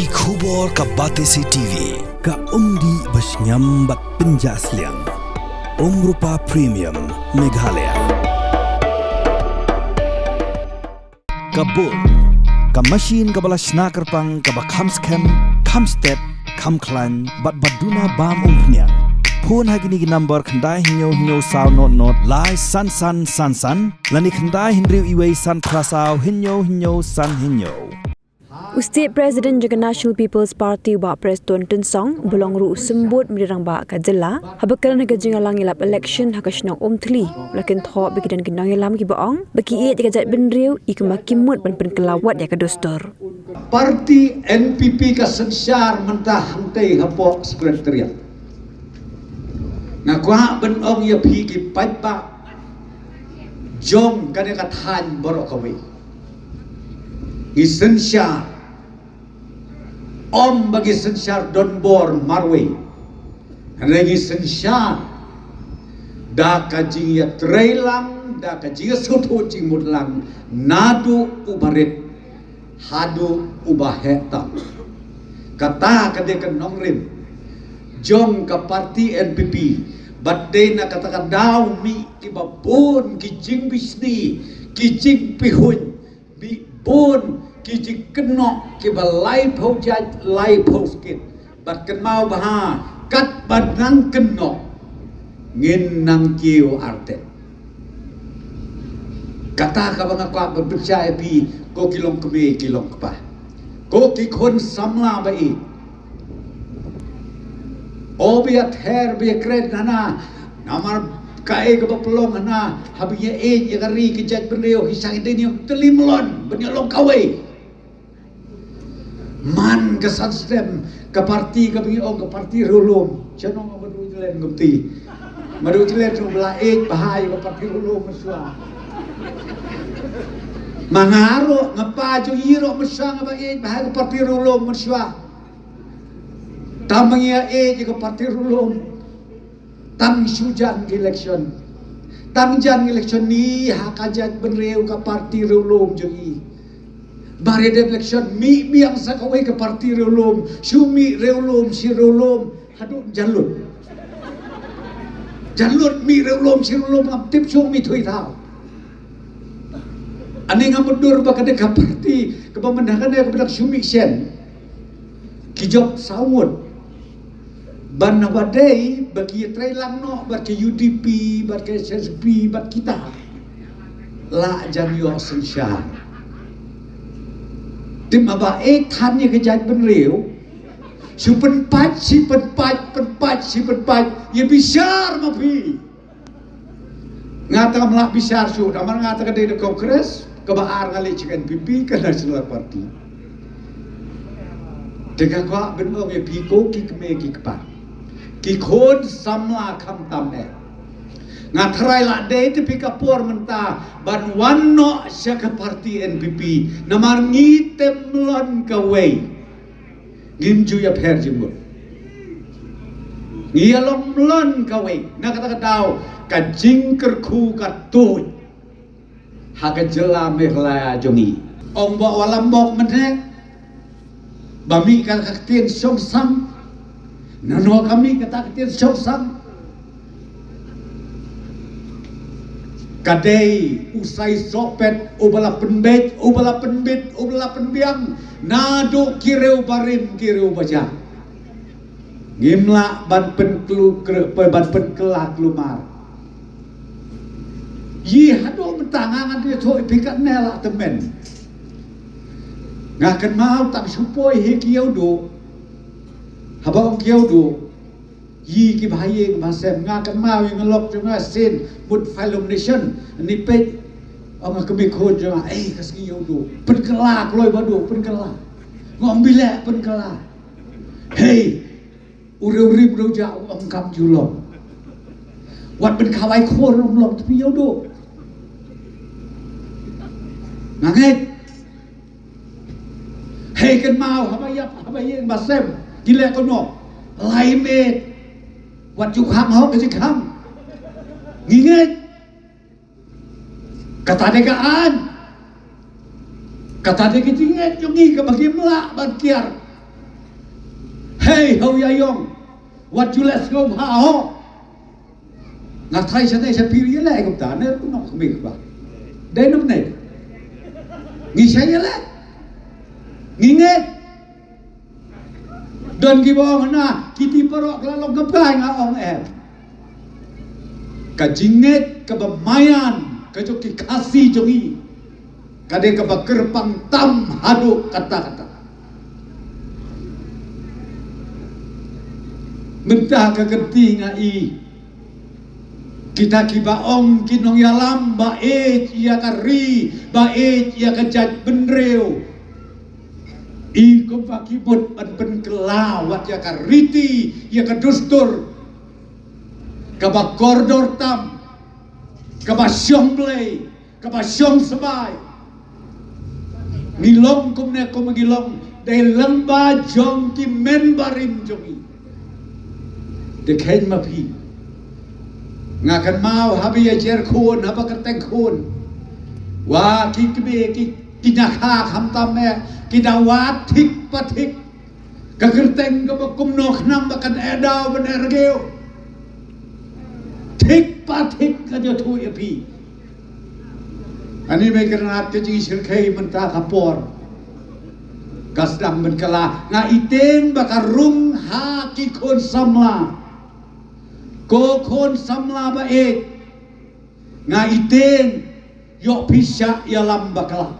Ki khubor ka Batesi TV ka umdi basnyam bat penjaslian Rupa Premium Meghalaya Kabul ka machine ka balas snaker pang ka bakham scam kham step kham klan bat baduna bam umpnyang phone hagini ki number khandai hinyo saw not lai san lani khandai hinriu iwei san prasau hinyo san hinyo State President Jagan National People's Party ba Preston Tensong belongru sembut mirang ba kajela habakaran hagajing alang ilap election hakasnong omthli lakin tho bikidan gendang ilam ki baong baki e tikajat benriu ikmakimut ban kelawat ya kadostor Parti NPP ka sensyar mentah hantai hapok sekretariat ngakwa benong ya phi ki patba jom kane kathan borok kawi sensyar Om bagi sensyar Donbor Marwe Regi sensyar Da kajing ya trailang Da kajing ya soto cimut lang Nadu ubarit Hadu ubaheta Kata kadekan nongrim Jom ke parti NPP Badai na katakan daw mi Kibabun kijing bisni Kijing pihun Bibun Kiji kenok kiba lai phau jaj lai phau skit bat kan mau baha kat badang kenok ngin nang kiu arte kata ka banga kwa berpercaya pi ko kilong keme kilong kapa ko ki khon samla bai obiat her bi kred nana namar kai ka pelong nana habiye e yagari ki jaj berneo hisang ini telimlon benyolong kawai man ke sanstem ke parti ke pengiong ke parti rulum cenong madu jelen ngupti madu jelen tu belaik bahaya ke parti rulum mesua mangaro ngapa jo iro mesua ngabaik bahaya ke parti rulum mesua tamangia ke parti rulum tang sujan ke election tang jan election ni hakajat benreu ke parti rulum jogi Bari election mi yang sakawai ke parti reulum sumi reulum si reulum hadu jalur mi reulum si reulum aptip sumi thui thau ani ngamundur bakade ka parti ke pemendakan ya kepada sumi sen kijok sawut ban wadai bagi trailang no bagi UDP bagi SSP bagi kita la janyo sensyar Tim aba than ye kejat benriu si penpat ye besar mapi ngata melak besar su damar ngata ka de kongres ke baar ngali chicken pipi ke national party tega kwa benong ye piko ki keme ki kpa ki khon samla kham tam e ngatrai la de te pikapor menta ban wanno syaka parti NPP namar ngitem lon kawe ngimju ya pher jimbo ngiyalong lon kawe na kata daw ka jingker khu ka tuj haga jela mehla jongi ong ba walam bok menhe bami ka kaktien song sam nano kami kata kaktien song sam kadai usai sopet ubala penbet ubala penbiang nado kireu barim kireu baja ngimla ban penklu ban penkelak lumar yi hado mentangangan dia thoi pikat nela temen ngakan mau tak supoi he kiau do habang kiau do yi ki bahaya masem ngakan mau yang ngelok cuma sin mud film nation ni pe orang kami khon cuma kasih yodo penkelak loy badu penkelak ngombile penkelak hey uri bro ja om kam julong wat ben khawai khon lom tapi yodo nganget hey kan mau habayang masem gila kono laimet wat juk ham ho ke kham nginget kata degaan kata dekitinget yungi ke bagi melak bantiar hey hau ya yong what you let's go ha ho ngak thai sa nei sa piri le ko ta ne ko nok mi ba dei nam nei ngi sa ya le ngi nge don ki bong na kiti parok la long kapai nga ong em ka jinget ka bamayan ka jo ki khasi jongi ka de ka bakerpang tam hadu kata-kata mentah ka genti ngai kita ki baong kinong yalam ba ia ka ri ba ia ka jaj benreu I ko pakibot an penkelawat ya ka riti ya ka dustur ka ba koridor tam ka ba syong play ka ba syong sabay ngilong kum ne ko magilong dai lamba jong ki membarin jongi de ken ma pi ngakan mau habi ya jer khun haba ka teng khun wa ki kbe ki kinakha kham tam me kidawat thik pathik kagerteng ka bakum no khnam bakan edaw benergeo thik pathik ka jo thu epi ani me kernat ke ji sirkhei menta kapor kasdam ben kala nga iten bakarung ha ki khon samla ko khon samla ba ek nga iten yo pisha ya lam bakala